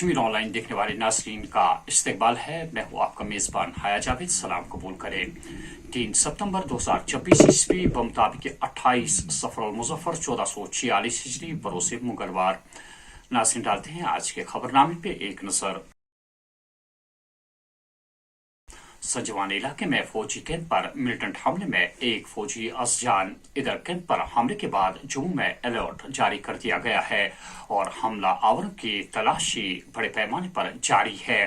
Kashmir online देखने वाले नाज़रीन का इस्तकबाल है। मैं हूँ आपका मेज़बान हाया जावेद। सलाम कबूल करें। 3 सितंबर 2024 ईस्वी बमुताबिक 28 सफर मुज़फ़्फ़र 1446 हिजरी बरोज़ मंगलवार। नाज़रीन डालते हैं आज के खबरनामे पे एक नज़र। सजवान इलाके में फौजी कैंप पर मिलिटेंट हमले में एक फौजी अज़जान। इधर कैंप पर हमले के बाद जम्मू में अलर्ट जारी कर दिया गया है और हमला आवरों की तलाशी बड़े पैमाने पर जारी है।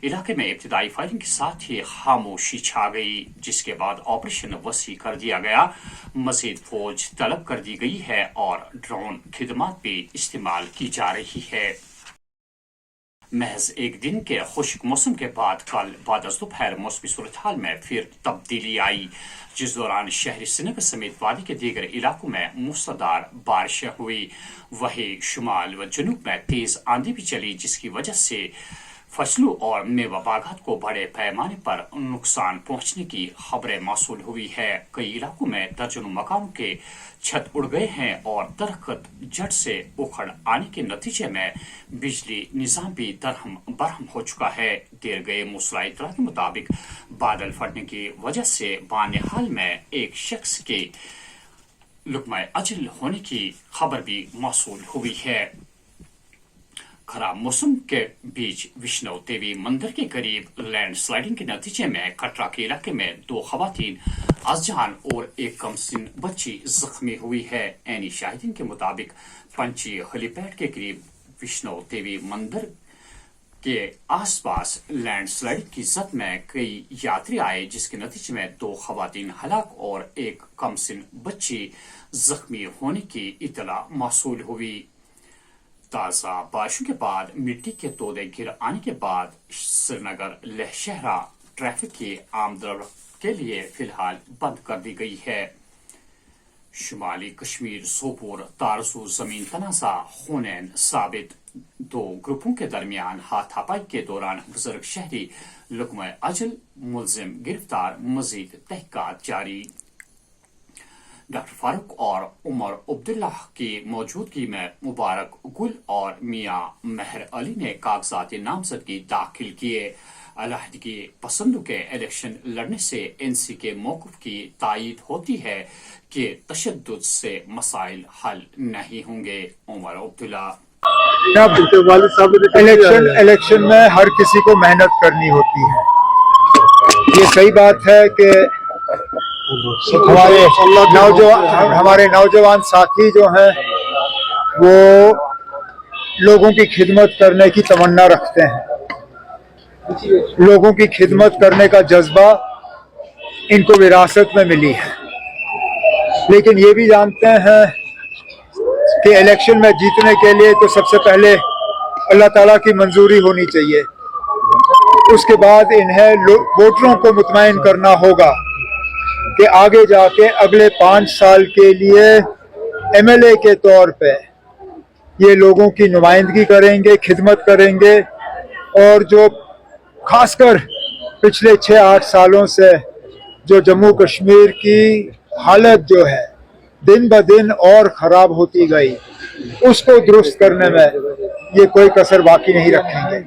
इलाके में इब्तिदाई फायरिंग के साथ ही खामोशी छा गई, जिसके बाद ऑपरेशन वसी कर दिया गया। मजीद फौज तलब कर दी गई है और ड्रोन खिदमत भी इस्तेमाल की जा रही है। महज एक दिन के खुश्क मौसम के बाद कल बाद दोपहर मौसमी सूरत हाल में फिर तब्दीली आई, जिस दौरान शहरी श्रीनगर समेत वादी के दीगर इलाकों में मूसलाधार बारिशें हुई। वहीं शुमाल व जनूब में तेज आंधी भी चली, जिसकी वजह से फसलों और मेवा बागात को बड़े पैमाने पर नुकसान पहुंचने की खबरें मौसूल हुई है। कई इलाकों में दर्जनों मकानों के छत उड़ गए हैं और दरख्त जड़ से उखड़ आने के नतीजे में बिजली निजाम भी दरहम बरहम हो चुका है। देर गए मूसला इत्तला के मुताबिक बादल फटने की वजह से बानिहाल में एक शख्स के लुकमा अजल होने की खबर भी मौसूल हुई है। खराब मौसम के बीच विष्णु देवी मंदिर के करीब लैंड स्लाइडिंग के नतीजे में कटरा के इलाके में 2 खवातीन अज़जान और एक कमसिन बच्ची जख्मी हुई है। ऐनी शाहिदीन के मुताबिक पंची हेलीपैड के करीब विष्णु देवी मंदिर के आसपास लैंड स्लाइडिंग की जद में कई यात्री आए, जिसके नतीजे में 2 खवातीन हलाक और एक कमसिन बच्ची जख्मी होने की इतला मौसूल हुई। ताज़ा बारिशों के बाद मिट्टी के तोदे गिर आने के बाद श्रीनगर लहशहरा ट्रैफिक की आमदरफ्त के लिए फिलहाल बंद कर दी गई है। शुमाली कश्मीर सोपोर तारजू जमीन तनाज़ा खूनैन साबित। 2 ग्रुपों के दरमियान हाथापाई के दौरान बुजुर्ग शहरी लुकमा अजल मुलजिम गिरफ्तार। मजीद तहकीकात जारी। डॉक्टर फारूक और उमर अब्दुल्ला की मौजूदगी में मुबारक गुल और मियां महर अली ने कागजात नामजदगी दाखिल किए। अलहदगी पसंदों के इलेक्शन लड़ने से एनसी के मौक़िफ़ की तायीद होती है कि तशद्दुद से मसाइल हल नहीं होंगे। उमर अब्दुल्ला इलेक्शन में हर किसी को मेहनत करनी होती है। ये सही बात है कि हमारे नौजवान साथी जो हैं वो लोगों की खिदमत करने की तमन्ना रखते हैं। लोगों की खिदमत करने का जज्बा इनको विरासत में मिली है, लेकिन ये भी जानते हैं कि इलेक्शन में जीतने के लिए तो सबसे पहले अल्लाह ताला की मंजूरी होनी चाहिए। उसके बाद इन्हें वोटरों को मुतमईन करना होगा कि आगे जाके अगले 5 साल के लिए एमएलए के तौर पे ये लोगों की नुमाइंदगी करेंगे, खिदमत करेंगे। और जो खासकर पिछले 6-8 सालों से जो जम्मू कश्मीर की हालत जो है दिन ब दिन और ख़राब होती गई, उसको दुरुस्त करने में ये कोई कसर बाकी नहीं रखेंगे।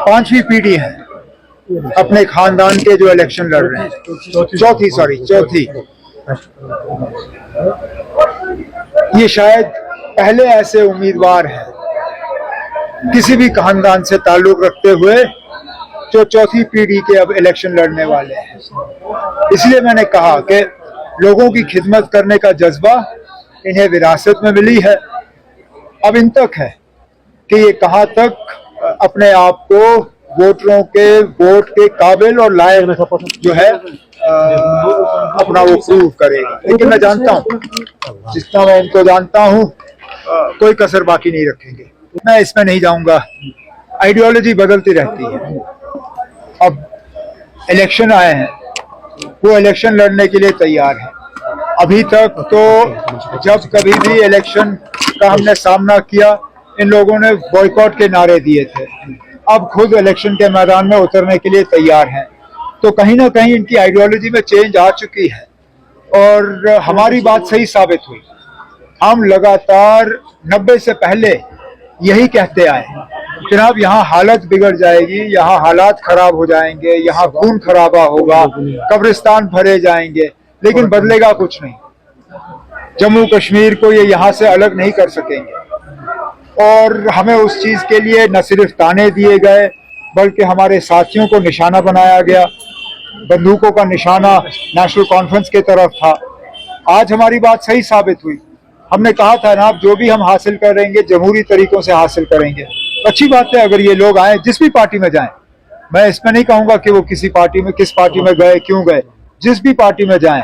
5वीं पीढ़ी है अपने खानदान के जो इलेक्शन लड़ रहे हैं। चौथी। ये शायद पहले ऐसे उम्मीदवार हैं किसी भी खानदान से ताल्लुक रखते हुए जो 4थी पीढ़ी के अब इलेक्शन लड़ने वाले हैं। इसलिए मैंने कहा कि लोगों की खिदमत करने का जज्बा इन्हें विरासत में मिली है। अब इन तक है कि ये कहाँ तक अपने आप को वोटरों के वोट के काबिल और लायक जो है अपना वो प्रूव करेगा। लेकिन मैं जानता हूँ, जितना मैं इनको जानता हूँ, कोई कसर बाकी नहीं रखेंगे। मैं इसमें नहीं जाऊंगा। आइडियोलॉजी बदलती रहती है। अब इलेक्शन आए हैं, वो इलेक्शन लड़ने के लिए तैयार है। अभी तक तो जब कभी भी इलेक्शन का हमने सामना किया, इन लोगों ने बॉयकॉट के नारे दिए थे। अब खुद इलेक्शन के मैदान में उतरने के लिए तैयार हैं। तो कहीं ना कहीं इनकी आइडियोलॉजी में चेंज आ चुकी है और हमारी बात सही साबित हुई। हम लगातार 90 से पहले यही कहते आए जनाब यहाँ हालत बिगड़ जाएगी, यहाँ हालात खराब हो जाएंगे, यहाँ खून खराबा होगा, कब्रिस्तान भरे जाएंगे, लेकिन बदलेगा कुछ नहीं। जम्मू कश्मीर को ये यहाँ से अलग नहीं कर सकेंगे और हमें उस चीज़ के लिए न सिर्फ ताने दिए गए बल्कि हमारे साथियों को निशाना बनाया गया। बंदूकों का निशाना नेशनल कॉन्फ्रेंस की तरफ था। आज हमारी बात सही साबित हुई। हमने कहा था ना, जो भी हम हासिल करेंगे जमहूरी तरीकों से हासिल करेंगे। अच्छी बात है अगर ये लोग आए, जिस भी पार्टी में जाएं। मैं इसमें नहीं कहूँगा कि वो किस पार्टी में गए, क्यों गए। जिस भी पार्टी में जाएं,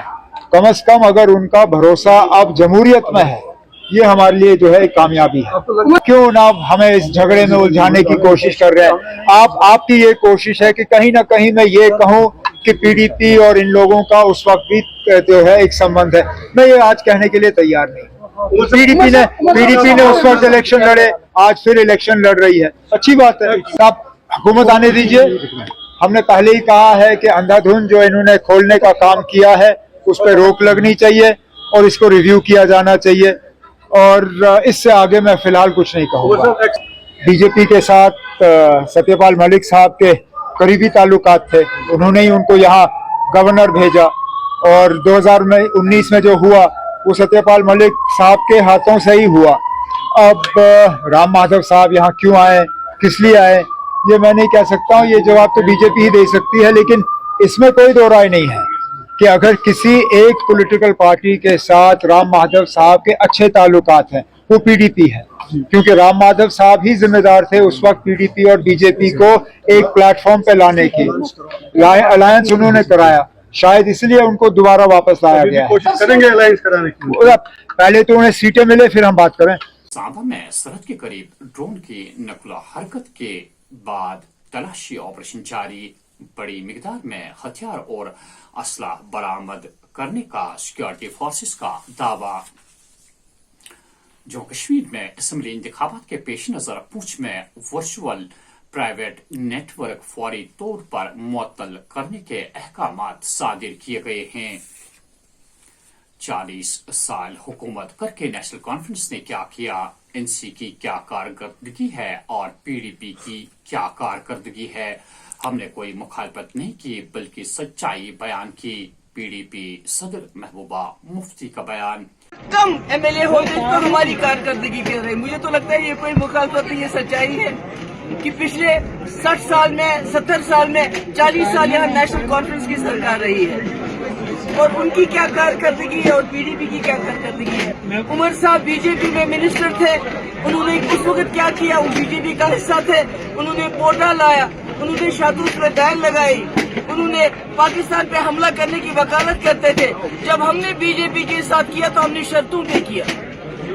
कम से कम अगर उनका भरोसा अब जमहूरियत में है, ये हमारे लिए जो है एक कामयाबी है। क्यों ना हमें इस झगड़े में उलझाने की कोशिश कर रहे हैं। आपकी ये कोशिश है कि कहीं ना कहीं मैं ये कहूँ कि पीडीपी और इन लोगों का उस वक्त भी जो है एक संबंध है। मैं ये आज कहने के लिए तैयार नहीं। पीडीपी ने उस वक्त इलेक्शन लड़े, आज फिर इलेक्शन लड़ रही है। अच्छी बात है, आप हुकूमत आने दीजिए। हमने पहले ही कहा है कि अंधाधुंध जो इन्होंने खोलने का काम किया है उस पर रोक लगनी चाहिए और इसको रिव्यू किया जाना चाहिए। और इससे आगे मैं फिलहाल कुछ नहीं कहूँगा। बीजेपी के साथ सत्यपाल मलिक साहब के करीबी ताल्लुकात थे, उन्होंने ही उनको यहाँ गवर्नर भेजा और 2019 में जो हुआ वो सत्यपाल मलिक साहब के हाथों से ही हुआ। अब राम माधव साहब यहाँ क्यों आए, किस लिए आए, ये मैं नहीं कह सकता हूँ। ये जवाब तो बीजेपी ही दे सकती है। लेकिन इसमें कोई दो राय नहीं है कि अगर किसी एक पॉलिटिकल पार्टी के साथ राम माधव साहब के अच्छे ताल्लुकात हैं, वो पीडीपी है। क्योंकि राम माधव साहब ही जिम्मेदार थे उस वक्त पीडीपी और बीजेपी को एक प्लेटफॉर्म पे लाने की। अलायंस उन्होंने कराया, शायद इसलिए उनको दोबारा वापस लाया गया है। कोशिश करेंगे अलायंस कराने की। पहले तो उन्हें सीटें मिले, फिर हम बात करें। सांबा में सरहद के करीब ड्रोन की नकलो हरकत के बाद तलाशी ऑपरेशन जारी। बड़ी मिकदार में हथियार और असला बरामद करने का सिक्योरिटी फोर्सेस का दावा। जम्मू कश्मीर में असम्बली इंतखाबात के पेश नजर पूंछ में वर्चुअल प्राइवेट नेटवर्क फौरी तौर पर मुअत्तल करने के अहकामात सादिर किए गए हैं। 40 साल हुकूमत करके नेशनल कॉन्फ्रेंस ने क्या किया, एनसी की क्या कारकर्दगी है और पीडीपी की क्या कारकर्दगी है। हमने कोई मुखालफत नहीं की बल्कि सच्चाई बयान की। पीडीपी सदर महबूबा मुफ्ती का बयान। कम एमएलए हो गए तो हमारी कारकर्दगी कर रहे। मुझे तो लगता है ये कोई मुखालफत नहीं, ये सच्चाई है कि पिछले 60 साल में 70 साल में 40 साल यहाँ नेशनल कॉन्फ्रेंस की सरकार रही है और उनकी क्या कारकर्दगी है और पीडीपी की क्या कारकर्दगी है। उमर साहब बीजेपी में मिनिस्टर थे, उन्होंने उस वक्त क्या किया, वो बीजेपी का हिस्सा थे। उन्होंने पोटा लाया, उन्होंने शादूस में बैन लगाई, उन्होंने पाकिस्तान पे हमला करने की वकालत करते थे। जब हमने बीजेपी के साथ किया तो हमने शर्तों पे किया।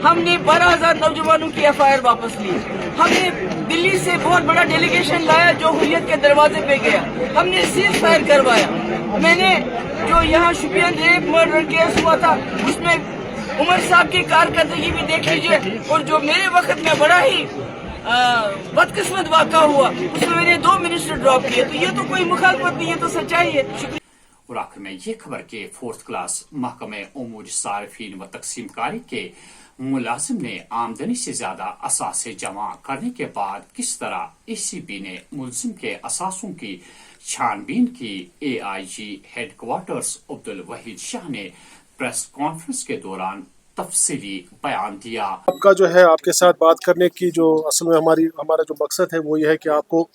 हमने 12,000 नौजवानों की एफआईआर वापस ली। हमने दिल्ली से बहुत बड़ा डेलीगेशन लाया जो हुर्रियत के दरवाजे पे गया। हमने सीज फायर करवाया। मैंने जो यहाँ शुपियन रेप मर्डर केस हुआ था उसमें उमर साहब की कारकर्दगी भी देख लीजिए। और जो मेरे वक्त में बड़ा ही बदकिस्मत वाक़ा हुआ उसमें मैंने 2 मिनिस्टर ड्रॉप किए। तो ये तो कोई मुखालफत नहीं है, तो सच्चाई है। और आखिर में ये खबर के 4th क्लास महकमे उमूर सारिफीन व तकसीमकारी के मुलाजिम ने आमदनी से ज्यादा असासे जमा करने के बाद किस तरह एसीबी ने मुलजिम के असासों की छानबीन की। एआईजी हेडक्वार्टर्स अब्दुल वहीद शाह ने प्रेस कॉन्फ्रेंस के दौरान तफसीली बयान दिया। आपका जो है आपके साथ बात करने की जो असल में हमारा जो मकसद है वो ये है कि आपको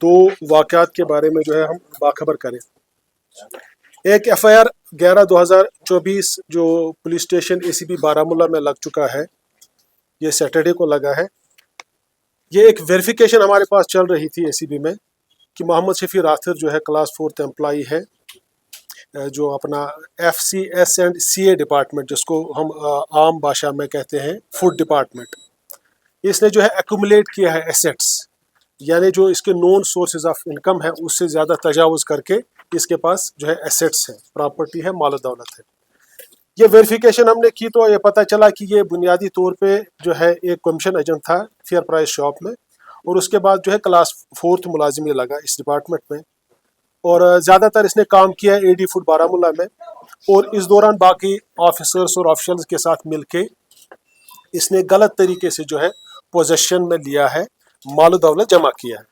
2 वाक़यात के बारे में जो है हम बाखबर करें। एक एफआईआर 11/2024 जो पुलिस स्टेशन एसीबी बारामूला में लग चुका है, ये सैटरडे को लगा है। ये एक वेरिफिकेशन हमारे पास चल रही थी एसीबी में कि मोहम्मद शफी राथिर जो है क्लास 4th एम्प्लॉई है, जो अपना FCS एंड CA डिपार्टमेंट जिसको हम आम भाषा में कहते हैं फूड डिपार्टमेंट, इसने जो है एक्यूमुलेट किया है एसेट्स, यानी जो इसके नॉन सोर्सेज ऑफ इनकम है उससे ज़्यादा तजावुज़ करके इसके पास जो है एसेट्स है, प्रॉपर्टी है, माल दौलत है। ये वेरिफिकेशन हमने की तो ये पता चला कि ये बुनियादी तौर पे जो है एक कमीशन एजेंट था फेयर प्राइस शॉप में और उसके बाद जो है क्लास 4th मुलाजिम लगा इस डिपार्टमेंट में और ज़्यादातर इसने काम किया है AD फूड बारामूला में। और इस दौरान बाकी ऑफिसर्स और ऑफिशियल्स के साथ मिलके इसने गलत तरीके से जो है पोजेशन में लिया है माल दौलत जमा किया है।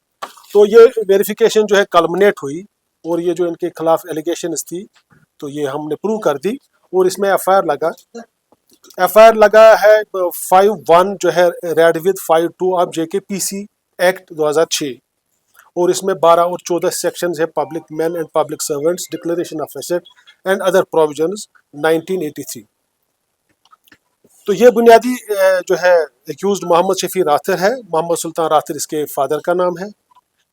तो ये वेरिफिकेशन जो है कल्मिनेट हुई और ये जो इनके खिलाफ एलिगेशंस थी तो ये हमने प्रूव कर दी और इसमें एफआईआर लगा है 5(1) जो है read with 5(2) of JKPC act 2006 और इसमें 12 और 14 सेक्शंस है public man and public servants declaration of asset and other provisions 1983। तो ये बुनियादी जो है एक्यूज्ड मोहम्मद शफी राथिर है। मोहम्मद सुल्तान राथिर इसके फादर का नाम है।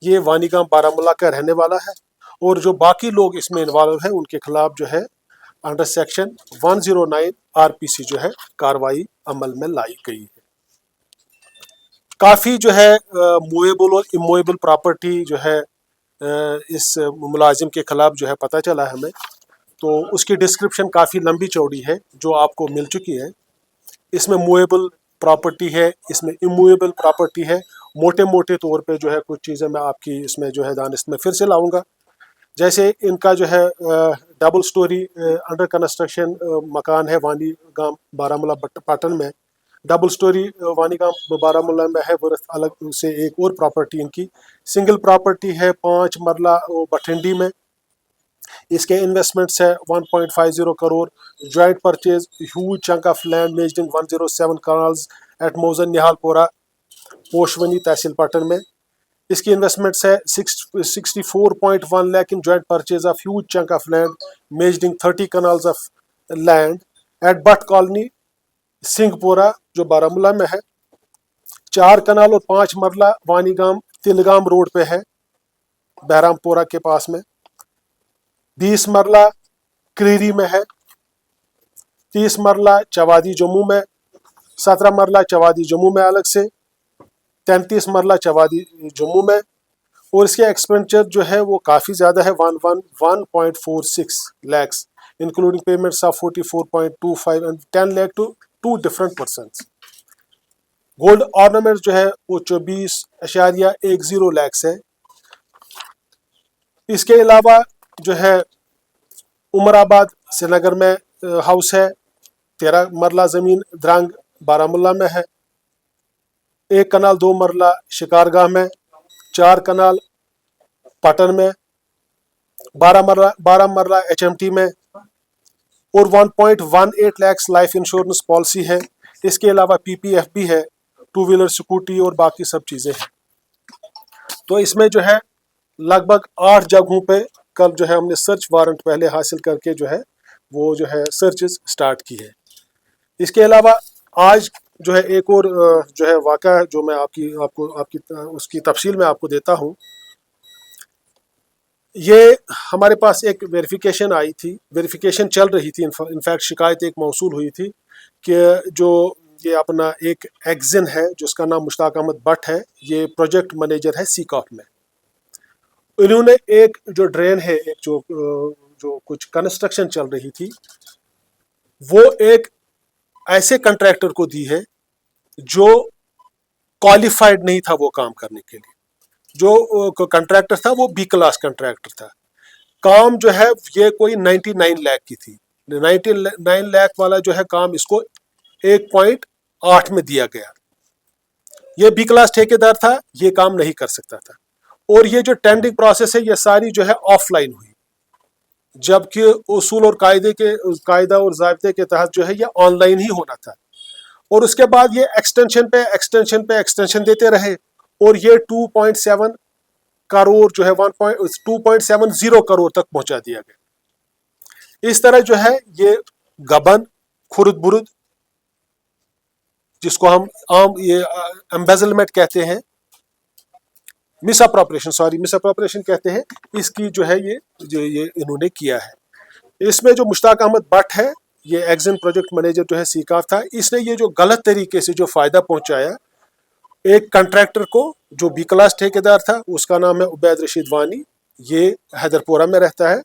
ये वानीगाम बारामूला का रहने वाला है और जो बाकी लोग इसमें इन्वॉल्व हैं उनके खिलाफ जो है अंडर सेक्शन 109 RPC जो है कार्रवाई अमल में लाई गई है। काफ़ी जो है मूवेबल और इमूवेबल प्रॉपर्टी जो है इस मुलाजिम के खिलाफ जो है पता चला हमें, तो उसकी डिस्क्रिप्शन काफ़ी लंबी चौड़ी है जो आपको मिल चुकी है। इसमें मूवेबल प्रॉपर्टी है, इसमें इमूवेबल प्रॉपर्टी है। मोटे मोटे तौर पे जो है कुछ चीज़ें मैं आपकी इसमें जो है दानिश में फिर से लाऊंगा। जैसे इनका जो है डबल स्टोरी अंडर कंस्ट्रक्शन मकान है वानीगाम बारामूला पाटन में। डबल स्टोरी वानीगाम बारामूला में है, वर्थ अलग से एक और प्रॉपर्टी इनकी सिंगल प्रॉपर्टी है 5 मरला बठिंडी में। इसके इन्वेस्टमेंट्स है 1.50 crore. Joint purchase huge chunk of land measuring 107 kanals at मौजन निहालपुरा पोशवनी तहसील पाटन में। इसकी इन्वेस्टमेंट्स है 64.1 lakh in joint purchase of huge chunk of land measuring 30 kanals of land at Butt colony Singhpura जो बारामूला में है। 4 कनाल और 5 मरला वानीगाम तिलगाम रोड पे है बहरामपुरा के पास में। 20 मरला क्रीरी में है। 30 मरला चवादी जम्मू में। 17 मरला चवादी जम्मू में अलग से। 33 मरला चवादी जम्मू में। और इसके एक्सपेंडिचर जो है वो काफ़ी ज़्यादा है 1.46 lakhs including payments of 44.25 and 10 lakh to 2 different persons। Gold ornaments जो है वो 24.10 lakhs है। इसके अलावा जो है उमराबाद श्रीनगर में हाउस है। 13 मरला ज़मीन द्रांग बारामूला में है। 1 कनाल 2 मरला शिकारगाह में। 4 कनाल पाटन में। 12 मरला HMT में और 1.18 lakhs लाइफ इंश्योरेंस पॉलिसी है। इसके अलावा PPF भी है, 2 व्हीलर स्कूटी और बाकी सब चीज़ें हैं। तो इसमें जो है लगभग 8 जगहों पे कल जो है हमने सर्च वारंट पहले हासिल करके जो है वो जो है सर्चेस स्टार्ट की है। इसके अलावा आज जो है एक और जो है वाक़ा है जो मैं आपकी उसकी तफसील में आपको देता हूँ। ये हमारे पास एक वेरिफिकेशन आई थी, वेरिफिकेशन चल रही थी। इनफैक्ट शिकायत एक मौसूल हुई थी कि जो ये अपना एक एग्जिन है जिसका नाम मुश्ताक अहमद भट्ट है, ये प्रोजेक्ट मैनेजर है सीकॉप में। इन्होंने एक जो ड्रेन है, एक जो कुछ कंस्ट्रक्शन चल रही थी, वो एक ऐसे कंट्रैक्टर को दी है जो क्वालिफाइड नहीं था वो काम करने के लिए। जो कंट्रैक्टर था वो B क्लास कंट्रैक्टर था। काम जो है ये कोई 99 लाख की थी। 99 लाख वाला जो है काम इसको 1.8 में दिया गया। ये B क्लास ठेकेदार था, ये काम नहीं कर सकता था। और ये जो टेंडरिंग प्रोसेस है ये सारी जो है ऑफलाइन हुई, जबकि उसूल और कायदा और ज़ाब्ते के तहत जो है ये ऑनलाइन ही होना था। और उसके बाद ये एक्सटेंशन देते रहे और ये 2.7 करोड़ जो है 2.70 करोड़ तक पहुंचा दिया गया। इस तरह जो है ये गबन, खुर्द बुरुद, जिसको हम आम ये एम्बेजलमेंट कहते हैं, मिस अप्रोप्रिएशन कहते हैं, इसकी जो है ये इन्होंने किया है। इसमें जो मुश्ताक अहमद भट्ट है, ये एग्जिन प्रोजेक्ट मैनेजर जो है सीकाफ था, इसने ये जो गलत तरीके से जो फायदा पहुंचाया एक कंट्रैक्टर को जो B क्लास ठेकेदार था, उसका नाम है उबैद रशीद वानी, ये हैदरपुरा में रहता है।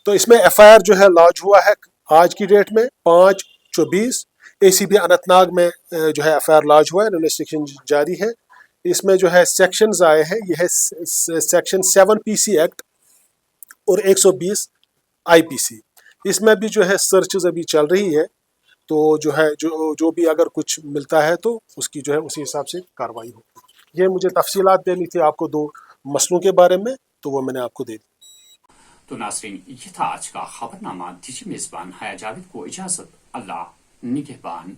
तो इसमें FIR जो है लॉन्च हुआ है आज की डेट में 5/24। ACB अनंतनाग में जो है FIR लॉन्च हुआ है, इन्वेस्टिगेशन जारी है। इसमें जो है सेक्शंस आए हैं, यह है सेक्शन 7 PC एक्ट और 120 IPC। इसमें भी जो है सर्चेज अभी चल रही है, तो जो है जो भी अगर कुछ मिलता है तो उसकी जो है उसी हिसाब से कार्रवाई होगी। یہ مجھے تفصیلات دینی تھی آپ کو 2 مسئلوں کے بارے میں، تو وہ میں نے آپ کو دے دی۔ تو ناظرین، یہ تھا آج کا خبر نامہ۔ دیجیے میزبان حیا جاوید کو اجازت۔ اللہ نگہبان۔